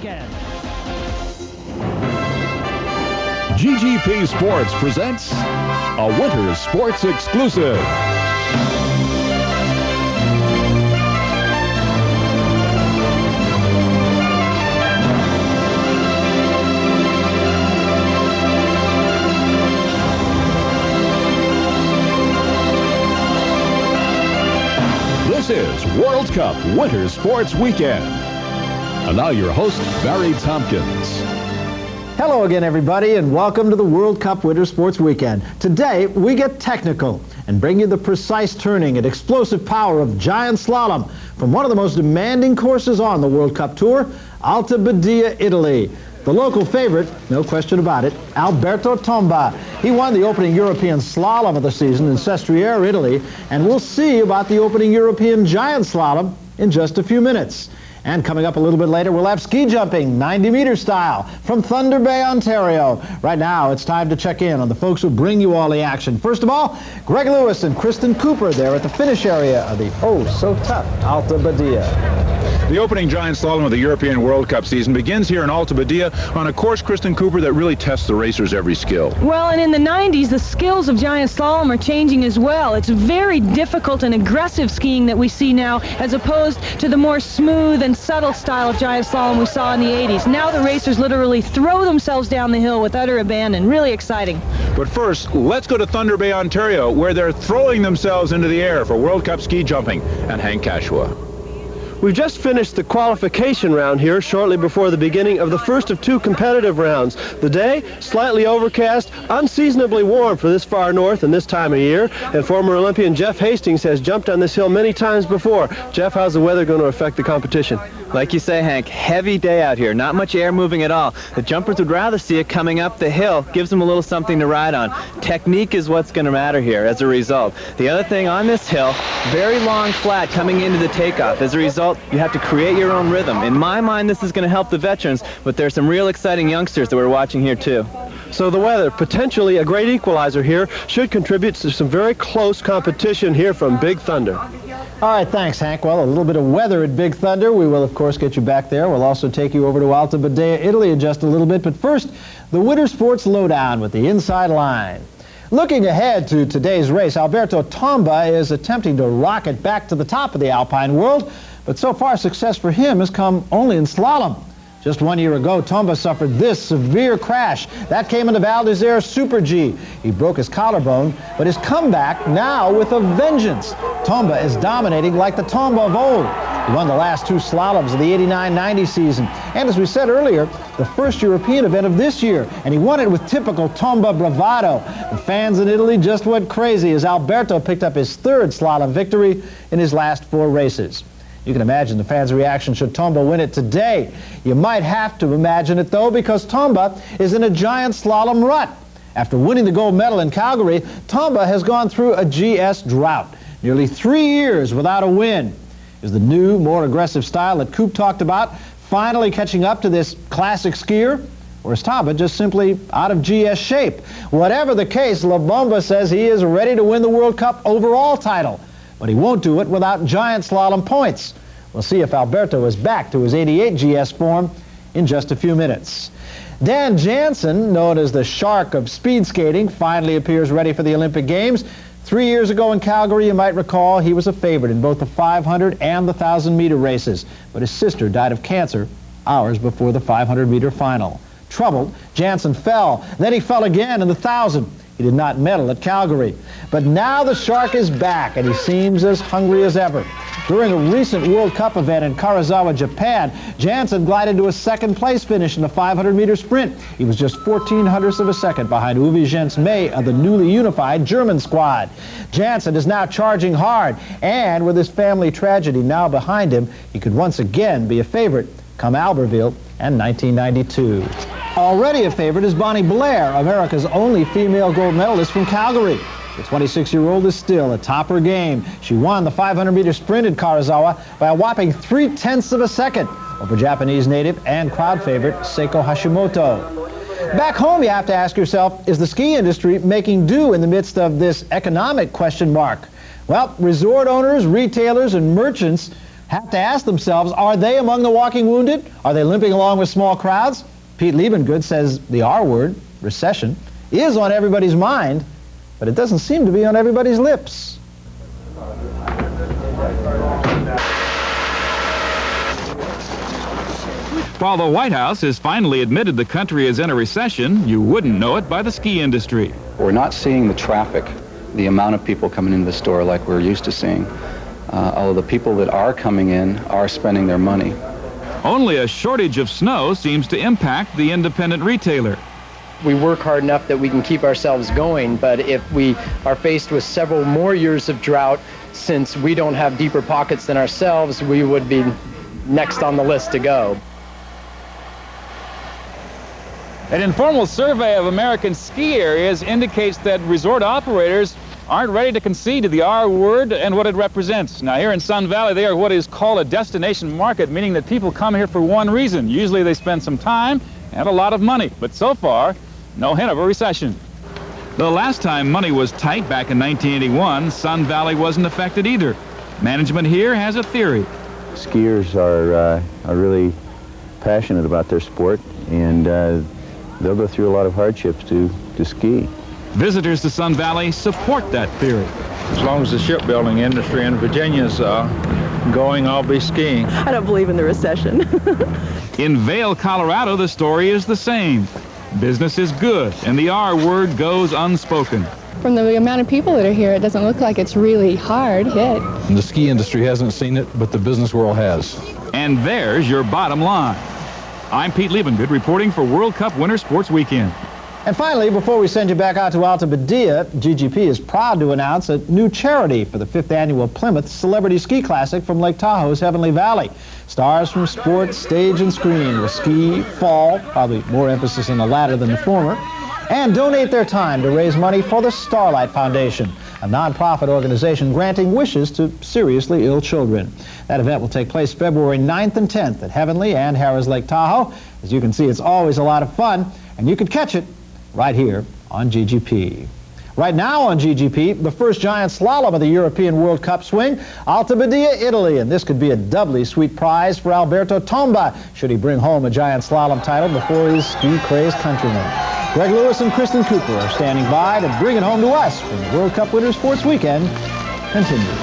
weekend. GGP Sports presents a winter sports exclusive. This is World Cup Winter Sports Weekend. And now your host, Barry Tompkins. Hello again, everybody, and welcome to the World Cup Winter Sports Weekend. Today, we get technical and bring you the precise turning and explosive power of Giant Slalom from one of the most demanding courses on the World Cup Tour, Alta Badia, Italy. The local favorite, no question about it, Alberto Tomba. He won the opening European Slalom of the season in Sestriere, Italy, and we'll see about the opening European Giant Slalom in just a few minutes. And coming up a little bit later, we'll have ski jumping, 90-meter style, from Thunder Bay, Ontario. Right now, it's time to check in on the folks who bring you all the action. First of all, Greg Lewis and Kristen Cooper there at the finish area of the oh-so-tough Alta Badia. The opening Giant Slalom of the European World Cup season begins here in Alta Badia on a course, Kristen Cooper, that really tests the racer's every skill. Well, and in the 90s, the skills of Giant Slalom are changing as well. It's very difficult and aggressive skiing that we see now, as opposed to the more smooth and subtle style of Giant Slalom we saw in the 80s. Now the racers literally throw themselves down the hill with utter abandon. Really exciting. But first, let's go to Thunder Bay, Ontario, where they're throwing themselves into the air for World Cup ski jumping, and Hank Cashua. We've just finished the qualification round here shortly before the beginning of the first of two competitive rounds. The day, slightly overcast, unseasonably warm for this far north and this time of year, and former Olympian Jeff Hastings has jumped on this hill many times before. Jeff, how's the weather going to affect the competition? Like you say, Hank, heavy day out here, not much air moving at all. The jumpers would rather see it coming up the hill, gives them a little something to ride on. Technique is what's going to matter here as a result. The other thing on this hill, very long flat coming into the takeoff. As a result, you have to create your own rhythm. In my mind, this is going to help the veterans, but there's some real exciting youngsters that we're watching here too. So the weather, potentially a great equalizer here, should contribute to some very close competition here from Big Thunder. All right, thanks, Hank. Well, a little bit of weather at Big Thunder. We will, of course, get you back there. We'll also take you over to Alta Badia, Italy in just a little bit. But first, the Winter Sports Lowdown with the Inside Line. Looking ahead to today's race, Alberto Tomba is attempting to rocket back to the top of the Alpine world, but so far success for him has come only in slalom. Just 1 year ago, Tomba suffered this severe crash. That came in the Val d'Isère Super G. He broke his collarbone, but his comeback now with a vengeance. Tomba is dominating like the Tomba of old. He won the last two slaloms of the 89-90 season. And as we said earlier, the first European event of this year. And he won it with typical Tomba bravado. The fans in Italy just went crazy as Alberto picked up his third slalom victory in his last four races. You can imagine the fans' reaction should Tomba win it today. You might have to imagine it, though, because Tomba is in a giant slalom rut. After winning the gold medal in Calgary, Tomba has gone through a GS drought. Nearly 3 years without a win. Is the new, more aggressive style that Coop talked about finally catching up to this classic skier? Or is Tomba just simply out of GS shape? Whatever the case, La Bomba says he is ready to win the World Cup overall title. But he won't do it without giant slalom points. We'll see if Alberto is back to his 88 GS form in just a few minutes. Dan Jansen, known as the Shark of speed skating, finally appears ready for the Olympic Games. 3 years ago in Calgary, you might recall, he was a favorite in both the 500 and the 1,000-meter races. But his sister died of cancer hours before the 500-meter final. Troubled, Jansen fell. Then he fell again in the 1,000. He did not medal at Calgary. But now the Shark is back, and he seems as hungry as ever. During a recent World Cup event in Karazawa, Japan, Jansen glided to a second-place finish in the 500-meter sprint. He was just 0.14 of a second behind Uwe Jens May of the newly unified German squad. Jansen is now charging hard, and with his family tragedy now behind him, he could once again be a favorite come Albertville and 1992. Already a favorite is Bonnie Blair, America's only female gold medalist from Calgary. The 26-year-old is still atop her game. She won the 500-meter sprint at Karazawa by a whopping 0.3 of a second over Japanese native and crowd favorite Seiko Hashimoto. Back home, you have to ask yourself, is the ski industry making do in the midst of this economic question mark? Well, resort owners, retailers, and merchants have to ask themselves, are they among the walking wounded? Are they limping along with small crowds? Pete Liebengood says the R word, recession, is on everybody's mind, but it doesn't seem to be on everybody's lips. While the White House has finally admitted the country is in a recession, you wouldn't know it by the ski industry. We're not seeing the traffic, the amount of people coming into the store like we're used to seeing. Although the people that are coming in are spending their money. Only a shortage of snow seems to impact the independent retailer. We work hard enough that we can keep ourselves going, but if we are faced with several more years of drought, since we don't have deeper pockets than ourselves, we would be next on the list to go. An informal survey of American ski areas indicates that resort operators aren't ready to concede to the R word and what it represents. Now, here in Sun Valley, they are what is called a destination market, meaning that people come here for one reason. Usually they spend some time and a lot of money, but so far, no hint of a recession. The last time money was tight, back in 1981, Sun Valley wasn't affected either. Management here has a theory. Skiers are really passionate about their sport, and they'll go through a lot of hardships to ski. Visitors to Sun Valley support that theory. As long as the shipbuilding industry in Virginia's going, I'll be skiing. I don't believe in the recession. In Vail, Colorado, the story is the same. Business is good, and the R word goes unspoken. From the amount of people that are here, it doesn't look like it's really hard hit. The ski industry hasn't seen it, but the business world has. And there's your bottom line. I'm Pete Liebengood reporting for World Cup Winter Sports Weekend. And finally, before we send you back out to Alta Badia, GGP is proud to announce a new charity for the 5th annual Plymouth Celebrity Ski Classic from Lake Tahoe's Heavenly Valley. Stars from sports, stage, and screen will ski, fall, probably more emphasis on the latter than the former, and donate their time to raise money for the Starlight Foundation, a nonprofit organization granting wishes to seriously ill children. That event will take place February 9th and 10th at Heavenly and Harrah's Lake Tahoe. As you can see, it's always a lot of fun, and you can catch it right here on GGP. Right now on GGP, the first giant slalom of the European World Cup swing, Alta Badia, Italy, and this could be a doubly sweet prize for Alberto Tomba, should he bring home a giant slalom title before his ski-crazed countrymen. Greg Lewis and Kristen Cooper are standing by to bring it home to us when the World Cup Winter Sports Weekend continues.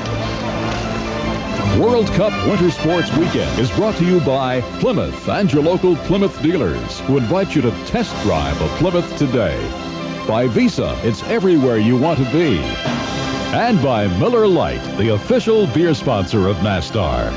World Cup Winter Sports Weekend is brought to you by Plymouth and your local Plymouth dealers, who invite you to test drive a Plymouth today. By Visa, it's everywhere you want to be. And by Miller Lite, the official beer sponsor of NASCAR.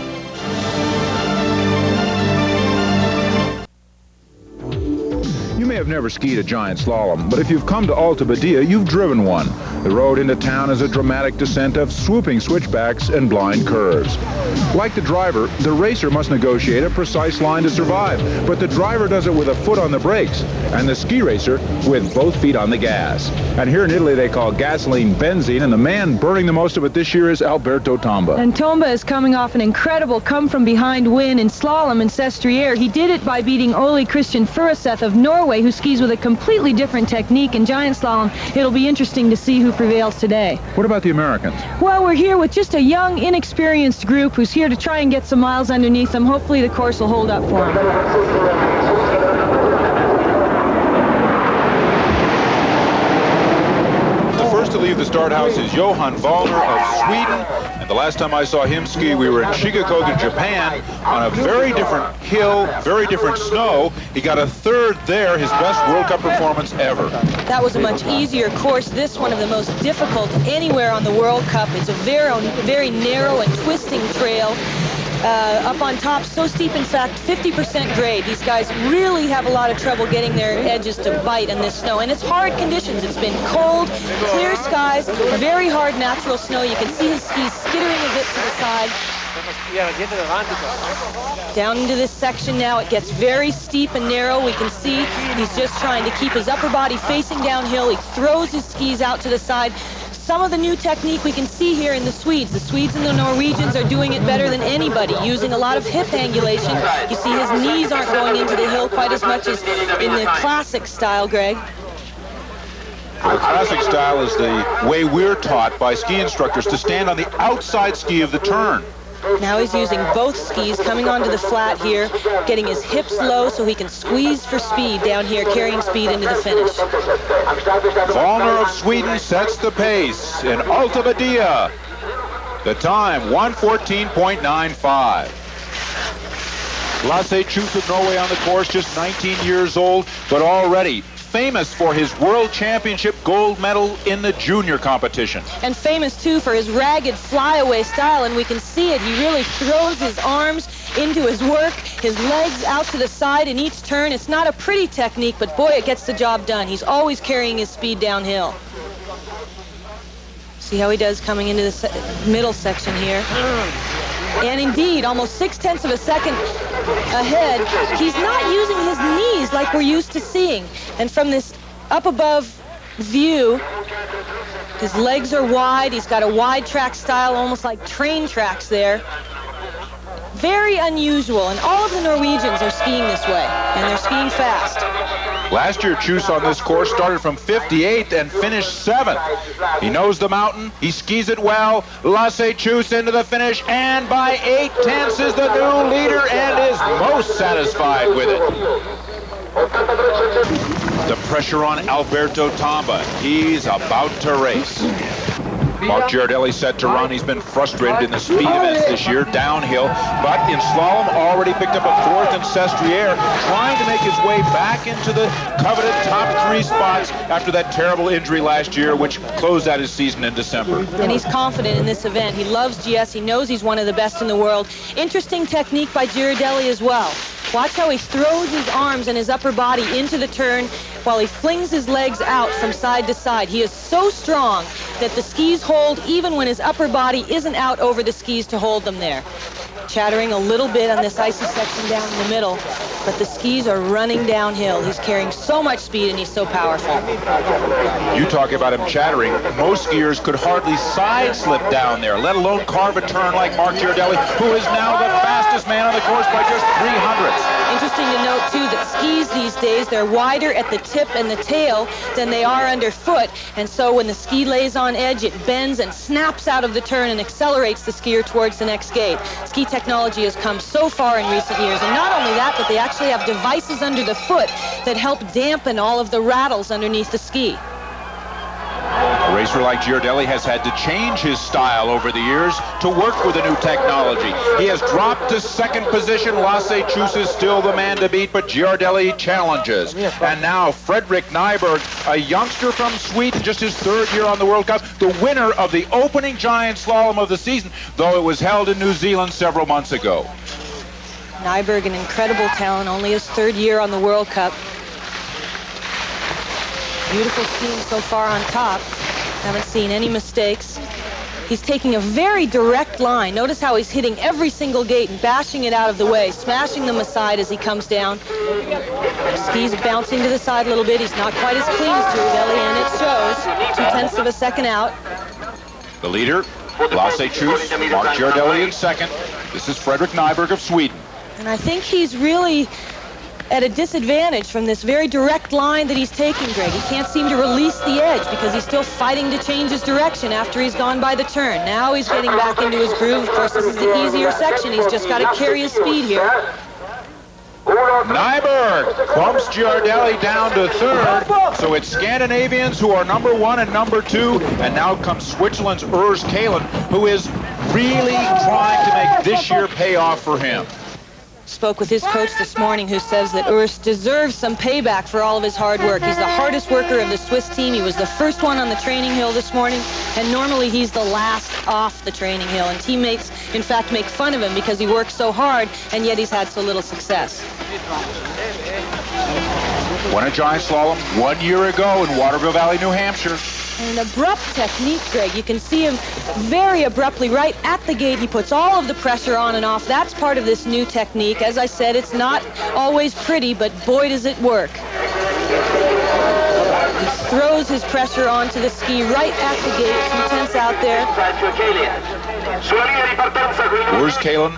You may have never skied a giant slalom, but if you've come to Alta Badia, you've driven one. The road into town is a dramatic descent of swooping switchbacks and blind curves. Like the driver, the racer must negotiate a precise line to survive, but the driver does it with a foot on the brakes, and the ski racer with both feet on the gas. And here in Italy, they call gasoline benzene, and the man burning the most of it this year is Alberto Tomba. And Tomba is coming off an incredible come-from-behind win in slalom in Sestriere. He did it by beating Ole Christian Furuseth of Norway, who skis with a completely different technique in giant slalom. It'll be interesting to see who prevails today. What about the Americans? Well, we're here with just a young, inexperienced group who's here to try and get some miles underneath them. Hopefully the course will hold up for them. The first to leave the start house is Johan Wallner of Sweden. And the last time I saw him ski, we were in Shigakoga, Japan, on a very different hill, very different snow. He got a third there, his best World Cup performance ever. That was a much easier course. This one of the most difficult anywhere on the World Cup. It's a very narrow and twisting trail. Up on top, so steep, in fact, 50% grade. These guys really have a lot of trouble getting their edges to bite in this snow. And it's hard conditions. It's been cold, clear skies, very hard natural snow. You can see his skis skittering a bit to the side. Down into this section now, it gets very steep and narrow. We can see he's just trying to keep his upper body facing downhill. He throws his skis out to the side. Some of the new technique we can see here in the Swedes. The Swedes and the Norwegians are doing it better than anybody, using a lot of hip angulation. You see his knees aren't going into the hill quite as much as in the classic style, Greg. The classic style is the way we're taught by ski instructors to stand on the outside ski of the turn. Now he's using both skis, coming onto the flat here, getting his hips low so he can squeeze for speed down here, carrying speed into the finish. Wallner of Sweden sets the pace in Alta Badia. The time, 1:14.95. Lasse Kjus of Norway on the course, just 19 years old, but already famous for his World Championship gold medal in the junior competition. And famous, too, for his ragged flyaway style, and we can see it. He really throws his arms into his work, his legs out to the side in each turn. It's not a pretty technique, but boy, it gets the job done. He's always carrying his speed downhill. See how he does coming into the middle section here. And indeed, almost 0.6 of a second ahead. He's not using his knees like we're used to seeing. And from this up above view, his legs are wide. He's got a wide track style, almost like train tracks there. Very unusual, and all of the Norwegians are skiing this way, and they're skiing fast. Last year, Kjus on this course started from 58th and finished 7th. He knows the mountain. He skis it well. Lasse Kjus into the finish, and by 0.8 is the new leader and is most satisfied with it. The pressure on Alberto Tomba. He's about to race. Mark Girardelli set to run. He's been frustrated in the speed events this year, downhill, but in slalom already picked up a 4th in Sestriere, trying to make his way back into the coveted top 3 spots after that terrible injury last year, which closed out his season in December. And he's confident in this event. He loves GS. He knows he's one of the best in the world. Interesting technique by Girardelli as well. Watch how he throws his arms and his upper body into the turn while he flings his legs out from side to side. He is so strong that the skis hold even when his upper body isn't out over the skis to hold them there. Chattering a little bit on this icy section down in the middle, but the skis are running downhill. He's carrying so much speed and he's so powerful. You talk about him chattering. Most skiers could hardly side slip down there, let alone carve a turn like Mark Girardelli, who is now the fastest man on the course by just 300ths. Interesting to note, too, that skis these days, they're wider at the tip and the tail than they are underfoot. And so when the ski lays on edge, it bends and snaps out of the turn and accelerates the skier towards the next gate. Ski technology has come so far in recent years. And not only that, but they actually have devices under the foot that help dampen all of the rattles underneath the ski. A racer like Girardelli has had to change his style over the years to work with the new technology. He has dropped to 2nd position. Lasse Kjus is still the man to beat, but Girardelli challenges. And now Fredrik Nyberg, a youngster from Sweden, just his 3rd year on the World Cup, the winner of the opening giant slalom of the season, though it was held in New Zealand several months ago. Nyberg, an incredible talent, only his 3rd year on the World Cup. Beautiful skiing so far on top. Haven't seen any mistakes. He's taking a very direct line. Notice how he's hitting every single gate and bashing it out of the way, smashing them aside as he comes down. Skis bouncing to the side a little bit. He's not quite as clean as Girardelli, and it shows. 0.2 of a second out. The leader, Lasse Kjus, Mark Girardelli in 2nd. This is Fredrik Nyberg of Sweden. And I think he's really at a disadvantage from this very direct line that he's taking, Greg. He can't seem to release the edge because he's still fighting to change his direction after he's gone by the turn. Now he's getting back into his groove. Of course, this is the easier section. He's just got to carry his speed here. Nyberg bumps Girardelli down to 3rd, so it's Scandinavians who are number 1 and number 2, and now comes Switzerland's Urs Kalen, who is really trying to make this year pay off for him. Spoke with his coach this morning, who says that Urs deserves some payback for all of his hard work. He's the hardest worker of the Swiss team. He was the first one on the training hill this morning, and normally he's the last off the training hill. And teammates, in fact, make fun of him because he works so hard, and yet he's had so little success. Won a giant slalom 1 year ago in Waterville Valley, New Hampshire. An abrupt technique, Greg. You can see him very abruptly right at the gate. He puts all of the pressure on and off. That's part of this new technique. As I said, it's not always pretty, but boy, does it work. He throws his pressure onto the ski right at the gate. 2/10 out there. Urs Kalen,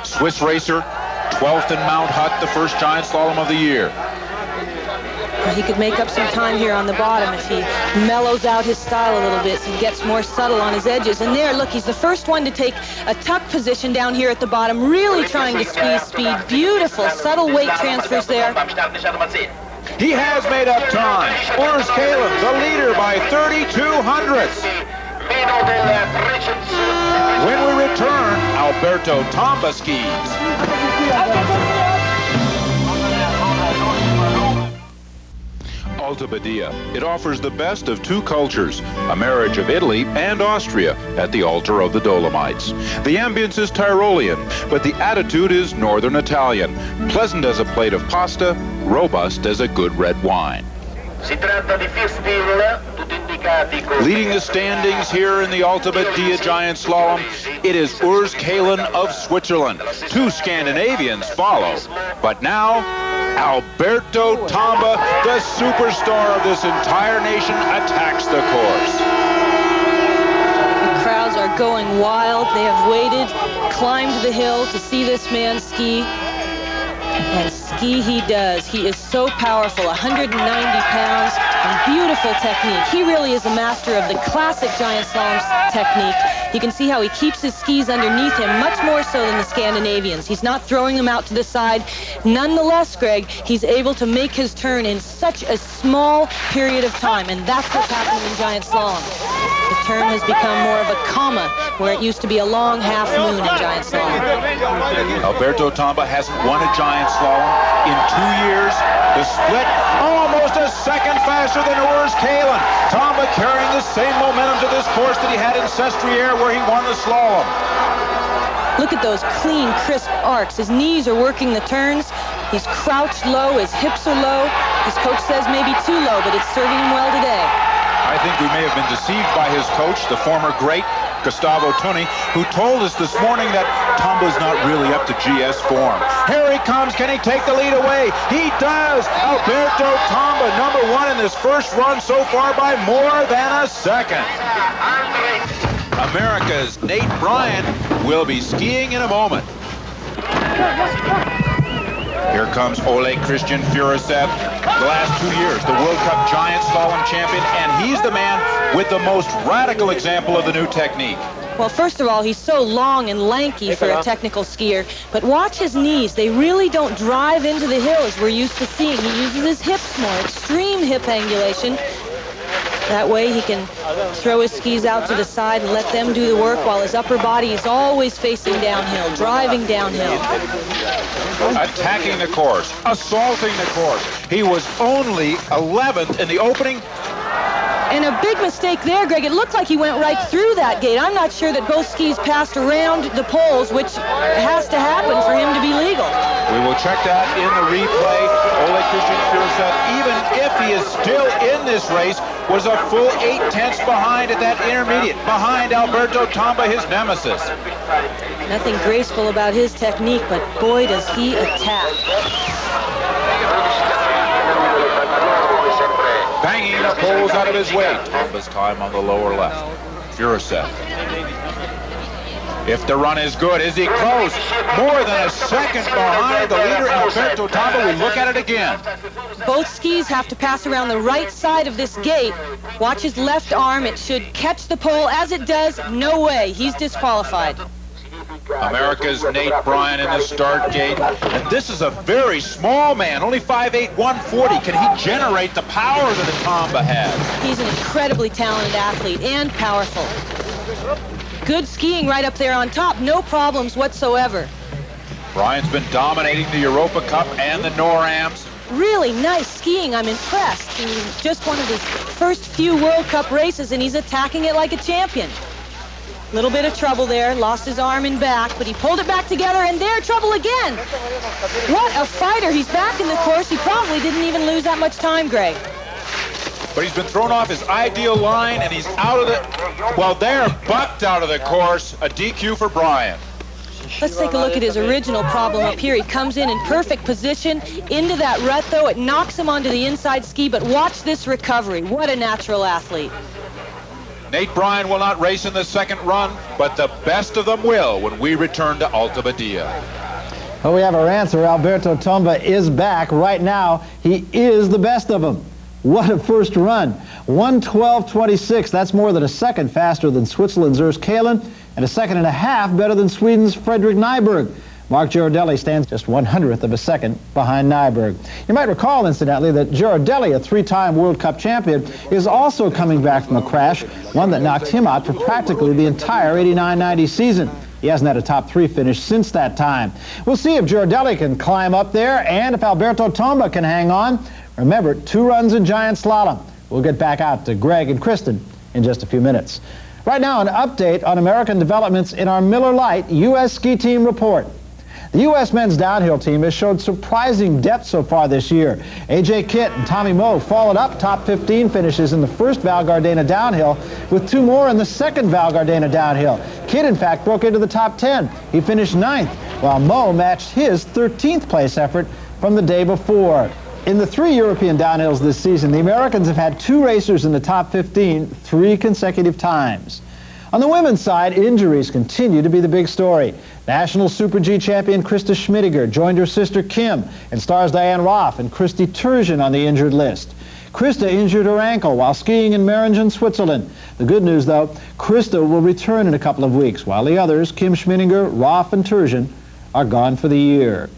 Swiss racer, 12th in Mount Hutt, the first giant slalom of the year. He could make up some time here on the bottom if he mellows out his style a little bit, so he gets more subtle on his edges. And there, look, he's the first one to take a tuck position down here at the bottom, really trying to squeeze speed. Beautiful, subtle weight transfers there. He has made up time. Urs Kalin, the leader by 32 hundredths. When we return, Alberto Tomba skis. Alta Badia. It offers the best of two cultures, a marriage of Italy and Austria at the altar of the Dolomites. The ambience is Tyrolean, but the attitude is Northern Italian, pleasant as a plate of pasta, robust as a good red wine. Leading the standings here in the Alta Badia Giant Slalom, it is Urs Kalin of Switzerland. Two Scandinavians follow, but now Alberto Tomba, the superstar of this entire nation, attacks the course. The crowds are going wild. They have waited, climbed the hill to see this man ski. And ski he does. He is so powerful, 190 pounds, and beautiful technique. He really is a master of the classic Giant Slalom technique. You can see how he keeps his skis underneath him, much more so than the Scandinavians. He's not throwing them out to the side. Nonetheless, Greg, he's able to make his turn in such a small period of time, and that's what's happening in Giant Slalom. The turn has become more of a comma, where it used to be a long half moon in Giant Slalom. Alberto Tomba hasn't won a Giant Slalom in 2 years. The split almost a second faster than Urs Kalin. Tomba carrying the same momentum to this course that he had in Sestriere where he won the slalom. Look at those clean, crisp arcs. His knees are working the turns. He's crouched low. His hips are low. His coach says maybe too low, but it's serving him well today. I think we may have been deceived by his coach, the former great Gustavo Tunney, who told us this morning that Tomba's not really up to GS form. Here he comes. Can he take the lead away? He does. Alberto Tomba, #1 in this first run so far by more than a second. America's Nate Bryan will be skiing in a moment. Here comes Ole Christian Furisev, the last 2 years, the World Cup Giant Slalom champion, and he's the man with the most radical example of the new technique. Well, first of all, he's so long and lanky for a technical skier, but watch his knees. They really don't drive into the hill as we're used to seeing. He uses his hips more, extreme hip angulation. That way he can throw his skis out to the side and let them do the work while his upper body is always facing downhill, driving downhill. Attacking the course, assaulting the course. He was only 11th in the opening. And a big mistake there, Greg. It looked like he went right through that gate. I'm not sure that both skis passed around the poles, which has to happen for him to be legal. We will check that in the replay. Ole Christian Furisev, even if he is still in this race, was a full 8/10 behind at that intermediate, behind Alberto Tomba, his nemesis. Nothing graceful about his technique, but boy, does he attack. Banging the poles out of his way. Tomba's time on the lower left. Furisev. If the run is good, is he close? More than a second behind the leader, Alberto Tomba. We look at it again. Both skis have to pass around the right side of this gate. Watch his left arm. It should catch the pole. As it does, no way. He's disqualified. America's Nate Bryan in the start gate. And this is a very small man, only 5'8", 140. Can he generate the power that Tomba has? He's an incredibly talented athlete and powerful. Good skiing right up there on top. No problems whatsoever. Bryan's been dominating the Europa Cup and the NORAMs. Really nice skiing. I'm impressed. He just won his first few World Cup races, and he's attacking it like a champion. Little bit of trouble there, lost his arm and back, but he pulled it back together, and there, trouble again. What a fighter. He's back in the course. He probably didn't even lose that much time, Greg. But he's been thrown off his ideal line, and he's out of the... Well, they're bucked out of the course. A DQ for Bryan. Let's take a look at his original problem up here. He comes in perfect position into that rut, though. It knocks him onto the inside ski, but watch this recovery. What a natural athlete. Nate Bryan will not race in the second run, but the best of them will when we return to Alta Badia. Well, we have our answer. Alberto Tomba is back. Right now, he is the best of them. What a first run. 1:12.26. That's more than a second faster than Switzerland's Urs Kalen and a second and a half better than Sweden's Fredrik Nyberg. Mark Girardelli stands just 1/100th of a second behind Nyberg. You might recall, incidentally, that Girardelli, a three-time World Cup champion, is also coming back from a crash, one that knocked him out for practically the entire 89-90 season. He hasn't had a top three finish since that time. We'll see if Girardelli can climb up there and if Alberto Tomba can hang on. Remember, 2 runs in Giant Slalom. We'll get back out to Greg and Kristen in just a few minutes. Right now, an update on American developments in our Miller Lite U.S. ski team report. The U.S. men's downhill team has showed surprising depth so far this year. A.J. Kitt and Tommy Moe followed up top 15 finishes in the first Val Gardena downhill with 2 more in the second Val Gardena downhill. Kitt, in fact, broke into the top 10. He finished 9th, while Moe matched his 13th place effort from the day before. In the 3 European downhills this season, the Americans have had 2 racers in the top 15 3 consecutive times. On the women's side, injuries continue to be the big story. National Super G champion Krista Schmidiger joined her sister Kim, and stars Diane Roth and Christy Turgeon on the injured list. Krista injured her ankle while skiing in Meringen, Switzerland. The good news, though, Krista will return in a couple of weeks, while the others, Kim Schmidiger, Roth, and Turgeon, are gone for the year.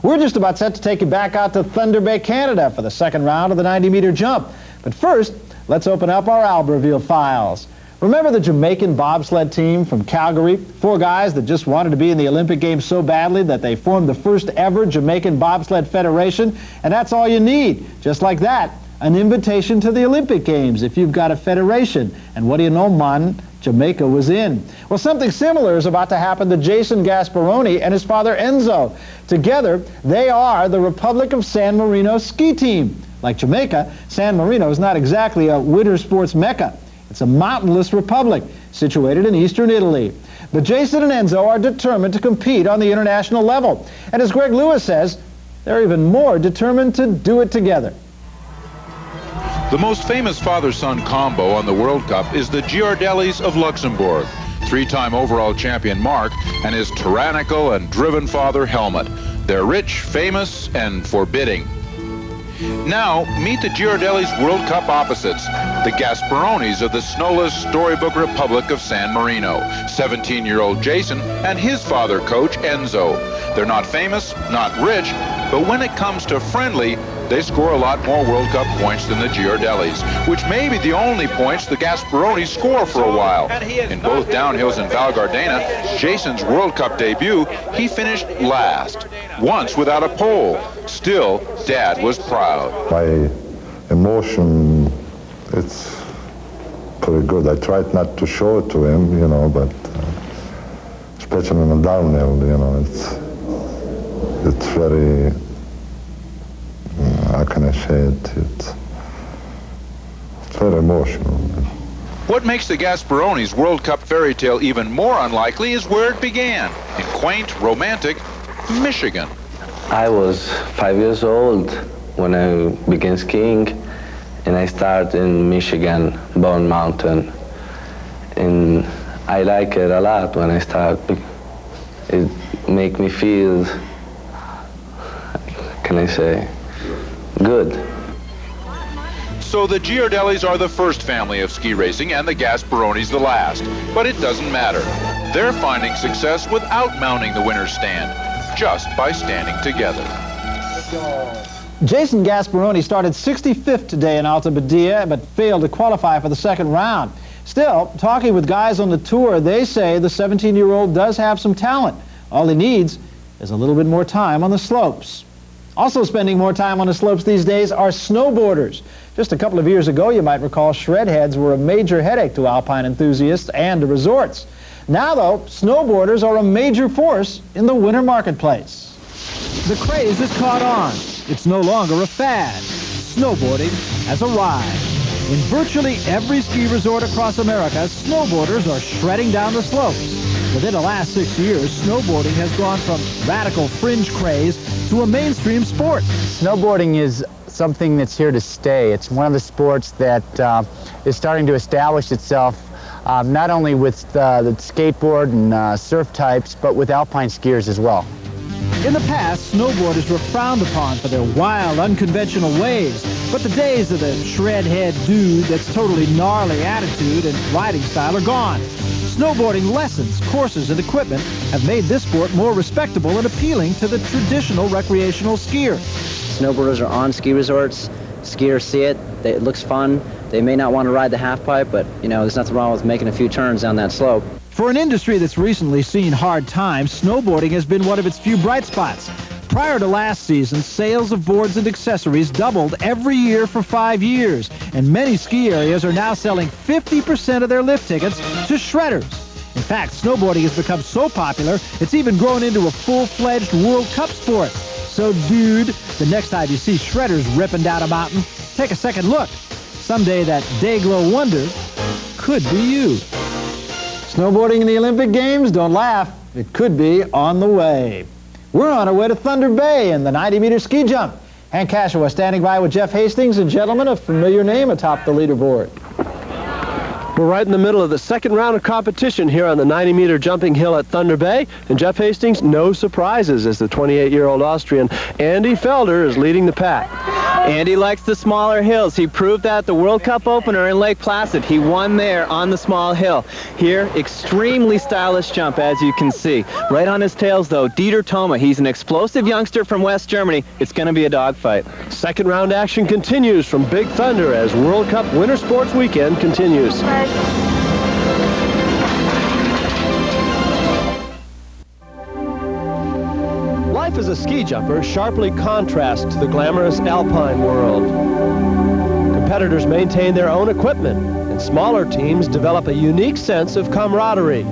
We're just about set to take you back out to Thunder Bay, Canada for the second round of the 90-meter jump. But first, let's open up our Albertville files. Remember the Jamaican bobsled team from Calgary? 4 guys that just wanted to be in the Olympic Games so badly that they formed the first ever Jamaican Bobsled Federation, and that's all you need. Just like that, an invitation to the Olympic Games if you've got a federation. And what do you know, man? Jamaica was in. Well, something similar is about to happen to Jason Gasparoni and his father Enzo. Together, they are the Republic of San Marino ski team. Like Jamaica, San Marino is not exactly a winter sports mecca. It's a mountainless republic situated in eastern Italy. But Jason and Enzo are determined to compete on the international level. And as Greg Lewis says, they're even more determined to do it together. The most famous father-son combo on the World Cup is the Girardellis of Luxembourg. 3-time overall champion Mark and his tyrannical and driven father Helmut. They're rich, famous, and forbidding. Now, meet the Girardellis World Cup opposites, the Gasparonis of the snowless storybook Republic of San Marino, 17-year-old Jason and his father coach Enzo. They're not famous, not rich, but when it comes to friendly, they score a lot more World Cup points than the Girardellis, which may be the only points the Gasparonis score for a while. In both downhills in Val Gardena, Jason's World Cup debut, he finished last, once without a pole. Still, Dad was proud. My emotion, it's pretty good. I tried not to show it to him, you know, but especially in the downhill, you know, it's very, how can I say it? It's very emotional. What makes the Gasparonis' World Cup fairy tale even more unlikely is where it began, in quaint, romantic Michigan. I was 5 years old when I began skiing, and I started in Michigan, Bone Mountain. And I like it a lot when I start. It makes me feel, can I say, good. So the Girardellis are the first family of ski racing and the Gasparonis the last. But it doesn't matter. They're finding success without mounting the winner's stand, just by standing together. Jason Gasparoni started 65th today in Alta Badia, but failed to qualify for the second round. Still, talking with guys on the tour, they say the 17-year-old does have some talent. All he needs is a little bit more time on the slopes. Also spending more time on the slopes these days are snowboarders. Just a couple of years ago, you might recall, shred heads were a major headache to alpine enthusiasts and to resorts. Now, though, snowboarders are a major force in the winter marketplace. The craze has caught on. It's no longer a fad. Snowboarding has arrived. In virtually every ski resort across America, snowboarders are shredding down the slopes. Within the last 6 years, snowboarding has gone from radical fringe craze to a mainstream sport. Snowboarding is something that's here to stay. It's one of the sports that is starting to establish itself not only with the skateboard and surf types, but with alpine skiers as well. In the past, snowboarders were frowned upon for their wild, unconventional ways, but the days of the shred-head dude that's totally gnarly attitude and riding style are gone. Snowboarding lessons, courses, and equipment have made this sport more respectable and appealing to the traditional recreational skier. Snowboarders are on ski resorts. Skiers see it. It looks fun. They may not want to ride the half pipe, but, you know, there's nothing wrong with making a few turns down that slope. For an industry that's recently seen hard times, snowboarding has been one of its few bright spots. Prior to last season, sales of boards and accessories doubled every year for 5 years, and many ski areas are now selling 50% of their lift tickets to shredders. In fact, snowboarding has become so popular, it's even grown into a full-fledged World Cup sport. So, dude, the next time you see shredders ripping down a mountain, take a second look. Someday that day-glow wonder could be you. Snowboarding in the Olympic Games? Don't laugh. It could be on the way. We're on our way to Thunder Bay in the 90-meter ski jump. Hank Cashawa standing by with Jeff Hastings, and gentlemen, a familiar name atop the leaderboard. We're right in the middle of the second round of competition here on the 90-meter jumping hill at Thunder Bay. And Jeff Hastings, no surprises, as the 28-year-old Austrian Andy Felder is leading the pack. Andy likes the smaller hills. He proved that at the World Cup opener in Lake Placid. He won there on the small hill. Here, extremely stylish jump, as you can see. Right on his tails, though, Dieter Thoma. He's an explosive youngster from West Germany. It's going to be a dogfight. Second round action continues from Big Thunder as World Cup Winter Sports Weekend continues. Life as a ski jumper sharply contrasts to the glamorous alpine world. Competitors maintain their own equipment, and smaller teams develop a unique sense of camaraderie.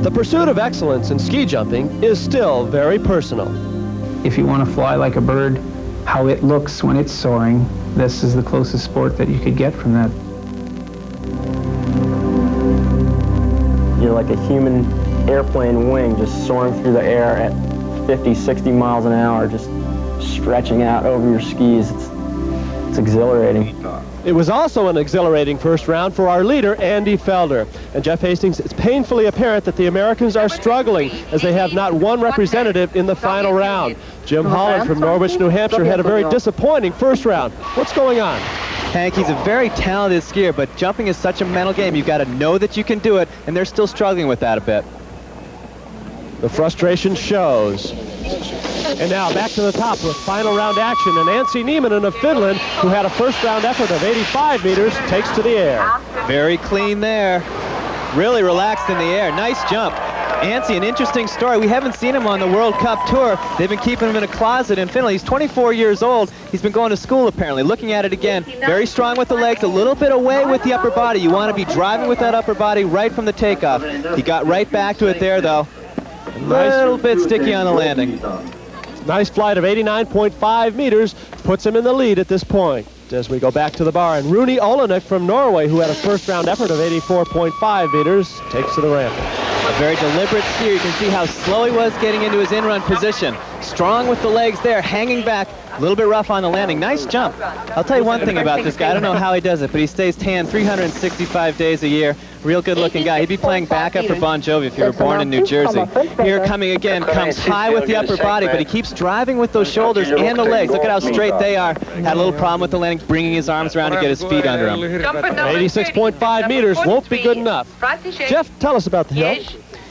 The pursuit of excellence in ski jumping is still very personal. If you want to fly like a bird, how it looks when it's soaring, this is the closest sport that you could get from that. You're like a human airplane wing just soaring through the air at 50, 60 miles an hour, just stretching out over your skis. It's exhilarating. It was also an exhilarating first round for our leader, Andy Felder. And Jeff Hastings, it's painfully apparent that the Americans are struggling as they have not one representative in the final round. Jim Holland from Norwich, New Hampshire had a very disappointing first round. What's going on? Hank, he's a very talented skier, but jumping is such a mental game. You've got to know that you can do it, and they're still struggling with that a bit. The frustration shows. And now back to the top with final round action, and Nancy Nieminen of Finland, who had a first round effort of 85 meters, takes to the air. Very clean there. Really relaxed in the air. Nice jump. Nancy, an interesting story. We haven't seen him on the World Cup Tour. They've been keeping him in a closet in Finland. He's 24 years old. He's been going to school, apparently. Looking at it again, very strong with the legs, a little bit away with the upper body. You want to be driving with that upper body right from the takeoff. He got right back to it there, though. A little bit sticky on the landing. Nice flight of 89.5 meters puts him in the lead at this point. As we go back to the bar, and Rune Olenek from Norway, who had a first round effort of 84.5 meters, takes to the ramp. A very deliberate skier. You can see how slow he was getting into his in-run position. Strong with the legs there, hanging back. A little bit rough on the landing. Nice jump. I'll tell you one thing about this guy. I don't know how he does it, but he stays tan 365 days a year. Real good-looking guy. He'd be playing backup for Bon Jovi if he were born in New Jersey. Here coming again, comes high with the upper body, but he keeps driving with those shoulders and the legs. Look at how straight they are. Had a little problem with the landing, bringing his arms around to get his feet under him. 86.5 meters won't be good enough. Jeff, tell us about the hill.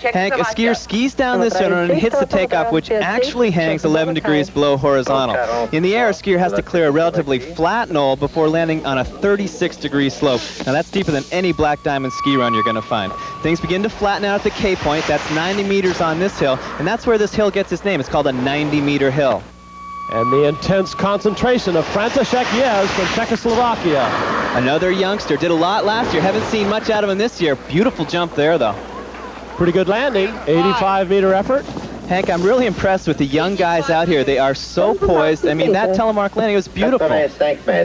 Hank, a skier skis down this hill and hits the takeoff, which actually hangs 11 degrees below horizontal. In the air, a skier has to clear a relatively flat knoll before landing on a 36-degree slope. Now, that's deeper than any Black Diamond ski run you're going to find. Things begin to flatten out at the K point. That's 90 meters on this hill, and that's where this hill gets its name. It's called a 90-meter hill. And the intense concentration of František Jez from Czechoslovakia. Another youngster. Did a lot last year. Haven't seen much out of him this year. Beautiful jump there, though. Pretty good landing, 85-meter effort. Hank, I'm really impressed with the young guys out here. They are so poised. I mean, that telemark landing was beautiful.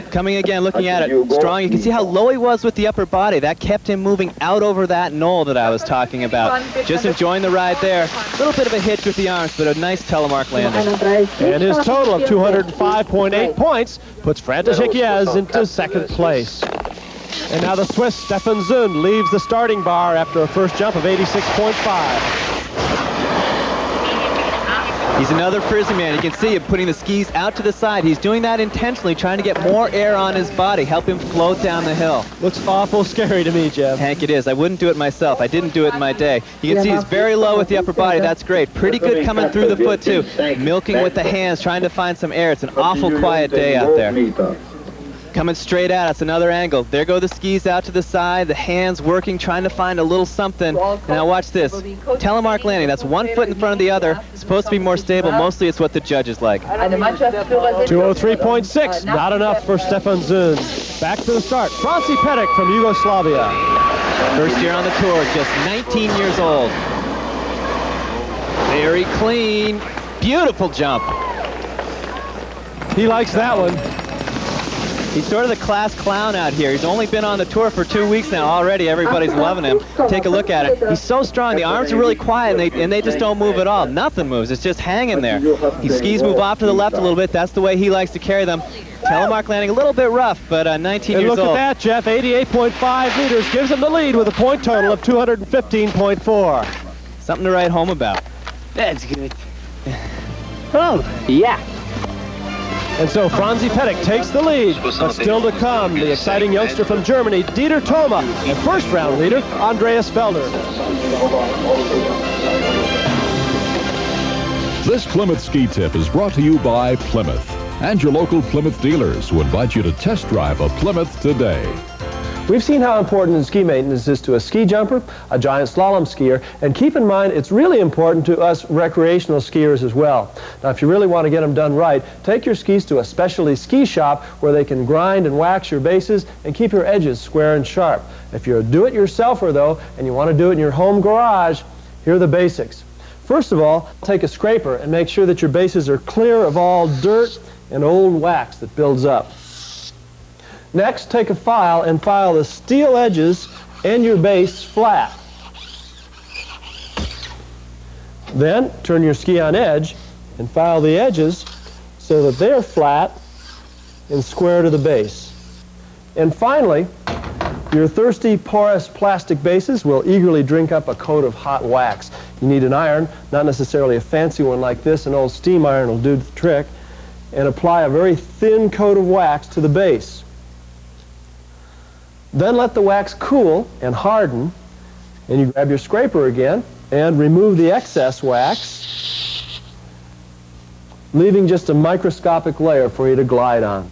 Coming again, looking at it, strong. You can see how low he was with the upper body. That kept him moving out over that knoll that I was talking about. Just enjoying the ride there. A little bit of a hitch with the arms, but a nice telemark landing. And his total of 205.8 points puts František Jez into second place. And now the Swiss Stefan Zund leaves the starting bar after a first jump of 86.5. He's another frizzy man. You can see him putting the skis out to the side. He's doing that intentionally, trying to get more air on his body, help him float down the hill. Looks awful scary to me, Jeff. Hank, it is. I wouldn't do it myself. I didn't do it in my day. You can see he's very low with the upper body. That's great. Pretty good coming through the foot, too. Milking with the hands, trying to find some air. It's an awful quiet day out there. Coming straight at us, another angle. There go the skis out to the side, the hands working, trying to find a little something. Now watch this. Telemark landing. That's one foot in front of the other. It's supposed to be more stable. Mostly it's what the judges like. 203.6, not enough for Stefan Zund. Back to the start. Franci Petek from Yugoslavia. First year on the tour, just 19 years old. Very clean. Beautiful jump. He likes that one. He's sort of the class clown out here. He's only been on the tour for 2 weeks now. Already everybody's loving him. Take a look at it. He's so strong. The arms are really quiet, and they just don't move at all. Nothing moves. It's just hanging there. His skis move off to the left a little bit. That's the way he likes to carry them. Telemark landing a little bit rough, but 19 years old. And look at that, Jeff. 88.5 meters gives him the lead with a point total of 215.4. Something to write home about. That's good. Oh, yeah. And so Franci Petek takes the lead, but still to come, the exciting youngster from Germany, Dieter Thoma, and first-round leader, Andreas Felder. This Plymouth Ski Tip is brought to you by Plymouth and your local Plymouth dealers who invite you to test drive a Plymouth today. We've seen how important ski maintenance is to a ski jumper, a giant slalom skier, and keep in mind it's really important to us recreational skiers as well. Now, if you really want to get them done right, take your skis to a specialty ski shop where they can grind and wax your bases and keep your edges square and sharp. If you're a do-it-yourselfer, though, and you want to do it in your home garage, here are the basics. First of all, take a scraper and make sure that your bases are clear of all dirt and old wax that builds up. Next, take a file and file the steel edges and your base flat. Then, turn your ski on edge and file the edges so that they're flat and square to the base. And finally, your thirsty, porous plastic bases will eagerly drink up a coat of hot wax. You need an iron, not necessarily a fancy one like this. An old steam iron will do the trick. And apply a very thin coat of wax to the base. Then let the wax cool and harden, and you grab your scraper again and remove the excess wax, leaving just a microscopic layer for you to glide on.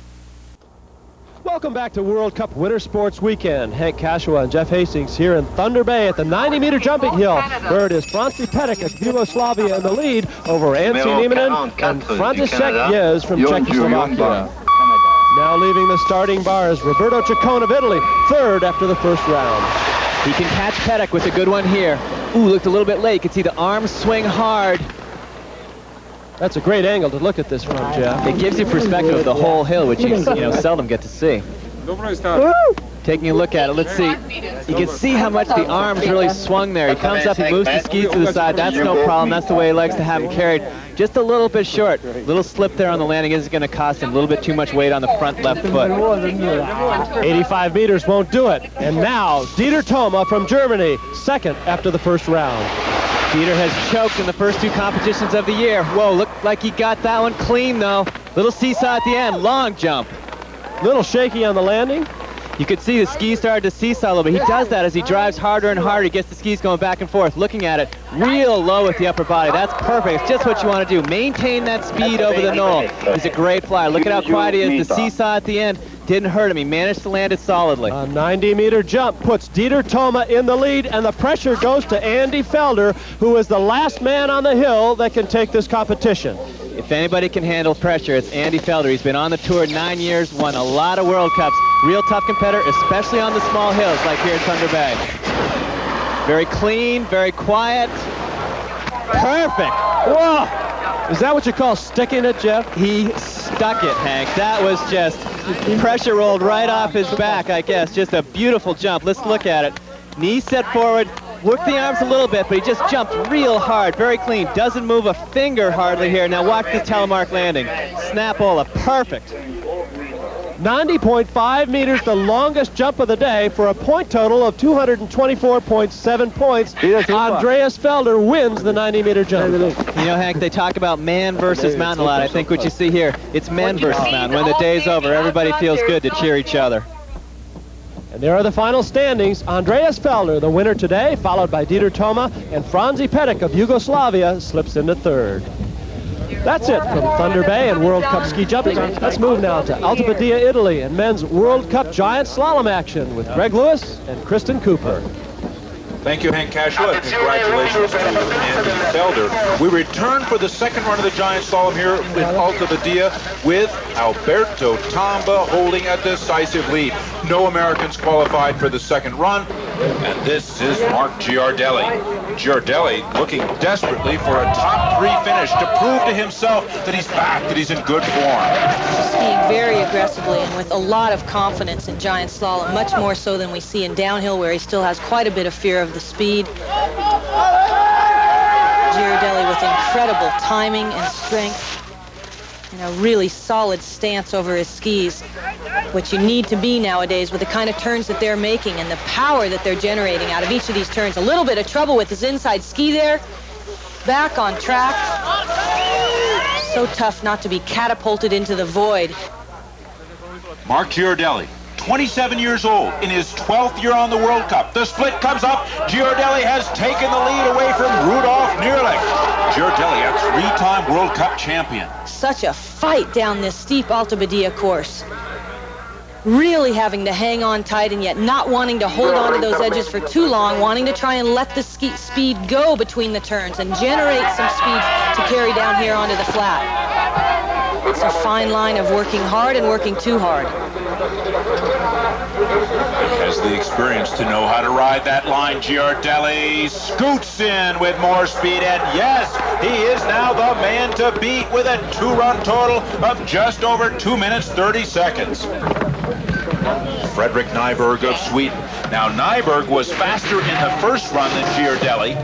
Welcome back to World Cup Winter Sports Weekend. Hank Kashua and Jeff Hastings here in Thunder Bay at the 90-meter jumping hill, where it is Franci Petek of Yugoslavia in the lead over Ansi Nieminen and František Jez from Czechoslovakia. Now leaving the starting bar is Roberto Ciccone of Italy, third after the first round. He can catch Petek with a good one here. Ooh, looked a little bit late. You can see the arms swing hard. That's a great angle to look at this from, Jeff. It gives you perspective of the whole hill, which you seldom get to see. Taking a look at it, let's see. You can see how much the arms really swung there. He comes up, he moves the skis to the side. That's no problem. That's the way he likes to have them carried. Just a little bit short. Little slip there on the landing is going to cost him a little bit too much weight on the front left foot. 85 meters won't do it. And now, Dieter Thoma from Germany, second after the first round. Dieter has choked in the first two competitions of the year. Whoa, looked like he got that one clean, though. Little seesaw at the end, long jump. Little shaky on the landing. You could see the skis started to seesaw a little bit. He does that as he drives harder and harder. He gets the skis going back and forth. Looking at it, real low with the upper body. That's perfect. It's just what you want to do. Maintain that speed over the knoll. He's a great flyer. Look at how quiet he is. The seesaw at the end didn't hurt him. He managed to land it solidly. A 90-meter jump puts Dieter Thoma in the lead, and the pressure goes to Andy Felder, who is the last man on the hill that can take this competition. If anybody can handle pressure, it's Andy Felder. He's been on the tour 9 years, won a lot of World Cups. Real tough competitor, especially on the small hills like here at Thunder Bay. Very clean, very quiet. Perfect. Whoa! Is that what you call sticking it, Jeff? He stuck it, Hank. That was just pressure rolled right off his back, I guess. Just a beautiful jump. Let's look at it. Knees set forward, Worked the arms a little bit, but he just jumped real hard, very clean. Doesn't move a finger hardly here. Now watch the telemark landing. Snapola, perfect. 90.5 meters, the longest jump of the day, for a point total of 224.7 points. Andreas Felder wins the 90-meter jump. You know, Hank, they talk about man versus mountain a lot. I think what you see here, it's men versus mountain. When the day's over, everybody feels good to cheer each other. And there are the final standings. Andreas Felder, the winner today, followed by Dieter Thoma, and Franzi Pettik of Yugoslavia slips into third. That's it from Thunder Bay and World Cup ski jumping. Let's move now to Alta Badia, Italy, and men's World Cup giant slalom action with Greg Lewis and Kristen Cooper. Thank you, Hank Cashua, and congratulations to Andy Felder. We return for the second run of the giant slalom here in Alta Badia with Alberto Tomba holding a decisive lead. No Americans qualified for the second run, and this is Mark Giardelli. Giardelli looking desperately for a top 3 finish to prove to himself that he's back, that he's in good form. Skiing very aggressively and with a lot of confidence in giant slalom, much more so than we see in downhill, where he still has quite a bit of fear of the speed. Giardelli with incredible timing and strength and a really solid stance over his skis, what you need to be nowadays with the kind of turns that they're making and the power that they're generating out of each of these turns. A little bit of trouble with his inside ski there. Back on track. So tough not to be catapulted into the void. Mark Giardelli, 27 years old, in his 12th year on the World Cup. The split comes up. Giardelli has taken the lead away from Rudolf Nierlich. Giardelli, a 3-time World Cup champion. Such a fight down this steep Alta Badia course. Really having to hang on tight and yet not wanting to hold on to those edges for too long, wanting to try and let the speed go between the turns and generate some speed to carry down here onto the flat. It's a fine line of working hard and working too hard. He has the experience to know how to ride that line. Giardelli scoots in with more speed, and yes, he is now the man to beat with a 2-run total of just over 2 minutes 30 seconds. Fredrik Nyberg of Sweden. Now, Nyberg was faster in the first run than Giardelli,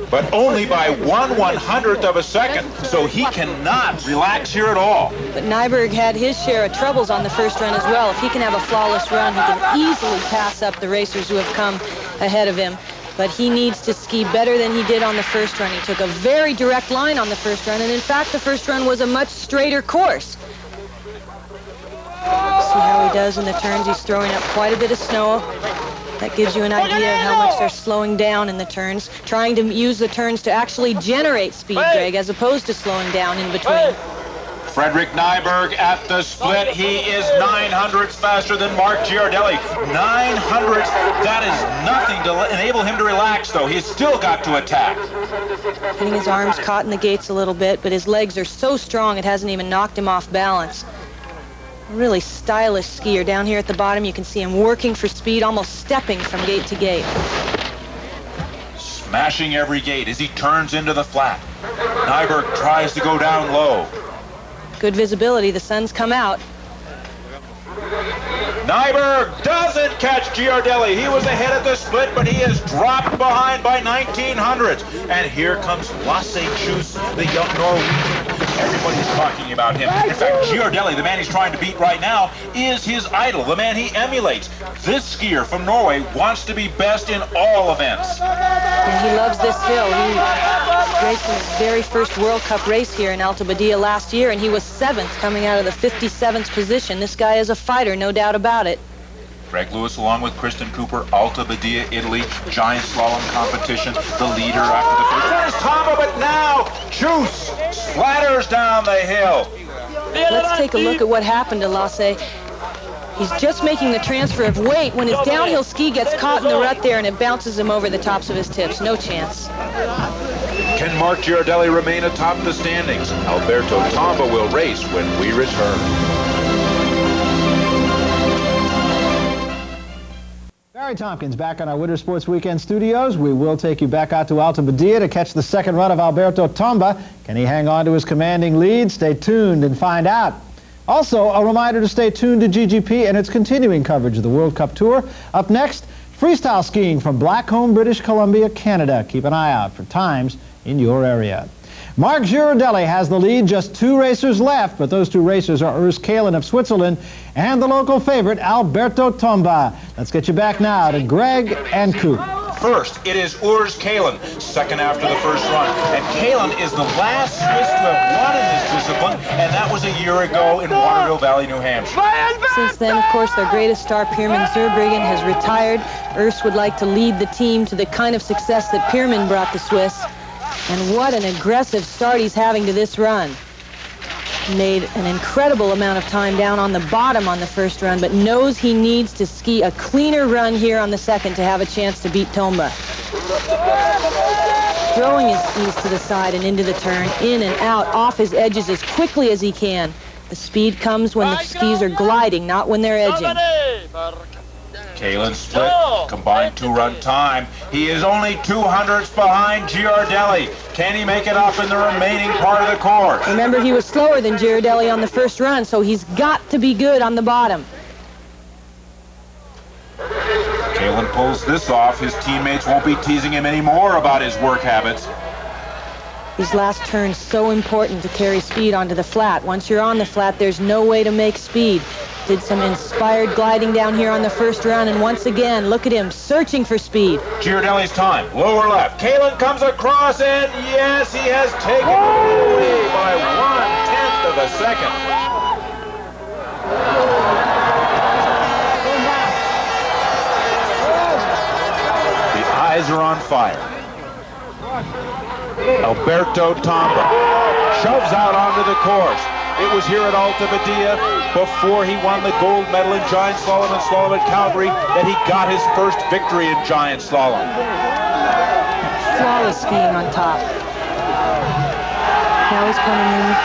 but only by 1/100th of a second, so he cannot relax here at all. But Nyberg had his share of troubles on the first run as well. If he can have a flawless run, he can easily pass up the racers who have come ahead of him. But he needs to ski better than he did on the first run. He took a very direct line on the first run, and in fact, the first run was a much straighter course. See how he does in the turns. He's throwing up quite a bit of snow. That gives you an idea of how much they're slowing down in the turns, trying to use the turns to actually generate speed, Greg, as opposed to slowing down in between. Fredrik Nyberg at the split. He is 900ths faster than Mark Giardelli. 900ths. That is nothing to enable him to relax, though. He's still got to attack. Getting his arms caught in the gates a little bit, but his legs are so strong it hasn't even knocked him off balance. Really stylish skier. Down here at the bottom, you can see him working for speed, almost stepping from gate to gate. Smashing every gate as he turns into the flat. Nyberg tries to go down low. Good visibility. The sun's come out. Nyberg doesn't catch Giardelli. He was ahead at the split, but he is dropped behind by 1900ths. And here comes Lasse Kjus, the young Norwegian. Everybody's talking about him. In fact, Giardelli, the man he's trying to beat right now, is his idol, the man he emulates. This skier from Norway wants to be best in all events. And he loves this hill. He raced his very first World Cup race here in Alta Badia last year, and he was 7th, coming out of the 57th position. This guy is a fighter, no doubt about it. Greg Lewis along with Kristen Cooper, Alta Badia, Italy, giant slalom competition, the leader after the first. There's Tomba, but now Juice splatters down the hill. Let's take a look at what happened to Lasse. He's just making the transfer of weight when his downhill ski gets caught in the rut there and it bounces him over the tops of his tips. No chance. Can Mark Giardelli remain atop the standings? Alberto Tomba will race when we return. Barry Tompkins back on our Winter Sports Weekend studios. We will take you back out to Alta Badia to catch the second run of Alberto Tomba. Can he hang on to his commanding lead? Stay tuned and find out. Also, a reminder to stay tuned to GGP and its continuing coverage of the World Cup Tour. Up next, Freestyle skiing from Blackcomb, British Columbia, Canada. Keep an eye out for times in your area. Mark Girardelli has the lead, just 2 racers left, but those 2 racers are Urs Kalin of Switzerland and the local favorite, Alberto Tomba. Let's get you back now to Greg and Coop. First, it is Urs Kalin, second after the first run. And Kalin is the last Swiss to have won in this discipline, and that was a year ago in Waterville Valley, New Hampshire. Since then, of course, their greatest star, Pierman Zurbriggen, has retired. Urs would like to lead the team to the kind of success that Pierman brought the Swiss. And what an aggressive start he's having to this run. Made an incredible amount of time down on the bottom on the first run, but knows he needs to ski a cleaner run here on the second to have a chance to beat Tomba. Throwing his skis to the side and into the turn, in and out, off his edges as quickly as he can. The speed comes when the skis are gliding, not when they're edging. Kalin split, combined 2-run time. He is only 200ths behind Girardelli. Can he make it up in the remaining part of the course? Remember, he was slower than Girardelli on the first run, so he's got to be good on the bottom. Kalin pulls this off. His teammates won't be teasing him anymore about his work habits. These last turns so important to carry speed onto the flat. Once you're on the flat, there's no way to make speed. Did some inspired gliding down here on the first run, and once again, look at him searching for speed. Girardelli's time, lower left. Kalin comes across, and yes, he has taken it away by 1/10 of a second. The eyes are on fire. Alberto Tomba shoves out onto the course. It was here at Alta Badia, before he won the gold medal in Giant Slalom and Slalom at Calgary, that he got his first victory in Giant Slalom. Flawless skiing on top. Now he's coming in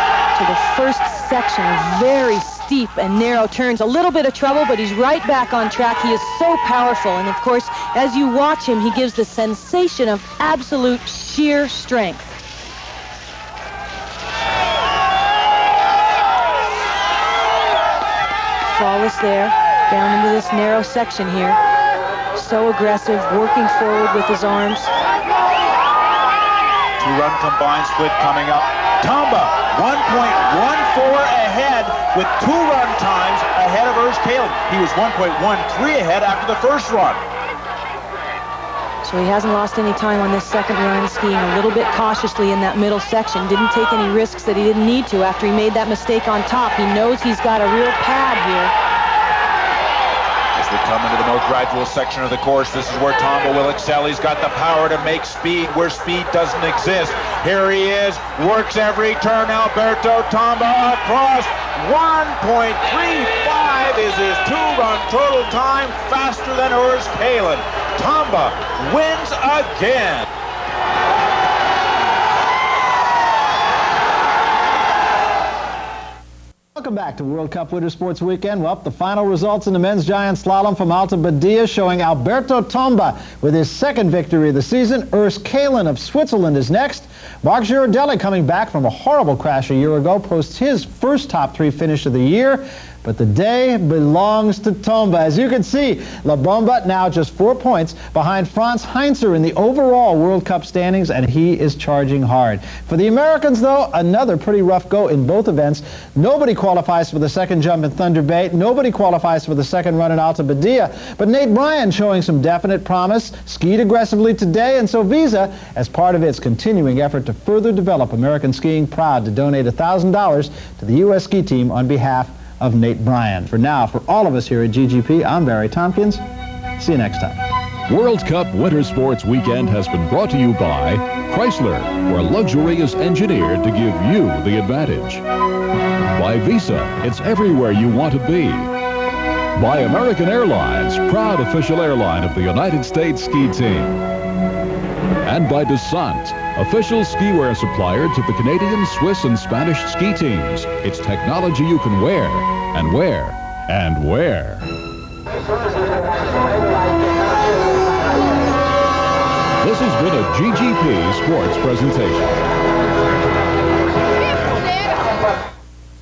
to the first section of very steep and narrow turns. A little bit of trouble, but he's right back on track. He is so powerful, and of course, as you watch him, he gives the sensation of absolute sheer strength. Flawless there, down into this narrow section here. So aggressive, working forward with his arms. 2-run combined split coming up. Tomba, 1.14 ahead with 2-run times ahead of Urs Kalin. He was 1.13 ahead after the first run. So he hasn't lost any time on this second run, skiing a little bit cautiously in that middle section. Didn't take any risks that he didn't need to after he made that mistake on top. He knows he's got a real pad here. As we come into the more gradual section of the course, this is where Tomba will excel. He's got the power to make speed where speed doesn't exist. Here he is, works every turn. Alberto Tomba across. 1.35 is his 2-run total time, faster than Urs Kalin. Tomba wins again. Welcome back to World Cup Winter Sports Weekend. Well, the final results in the men's giant slalom from Alta Badia showing Alberto Tomba with his second victory of the season. Urs Kalin of Switzerland is next. Mark Girardelli, coming back from a horrible crash a year ago, posts his first top 3 finish of the year. But the day belongs to Tomba. As you can see, La Bomba now just 4 points behind Franz Heinzer in the overall World Cup standings, and he is charging hard. For the Americans, though, another pretty rough go in both events. Nobody qualifies for the second jump in Thunder Bay. Nobody qualifies for the second run in Alta Badia. But Nate Bryan showing some definite promise, skied aggressively today, and so Visa, as part of its continuing effort to further develop American skiing, proud to donate $1,000 to the U.S. ski team on behalf of Nate Bryan. For now, for all of us here at GGP, I'm Barry Tompkins. See you next time. World Cup Winter Sports Weekend has been brought to you by Chrysler, where luxury is engineered to give you the advantage. By Visa, it's everywhere you want to be. By American Airlines, proud official airline of the United States ski team. And by Descente, official skiwear supplier to the Canadian, Swiss, and Spanish ski teams. It's technology you can wear, and wear, and wear. This has been a GGP Sports presentation.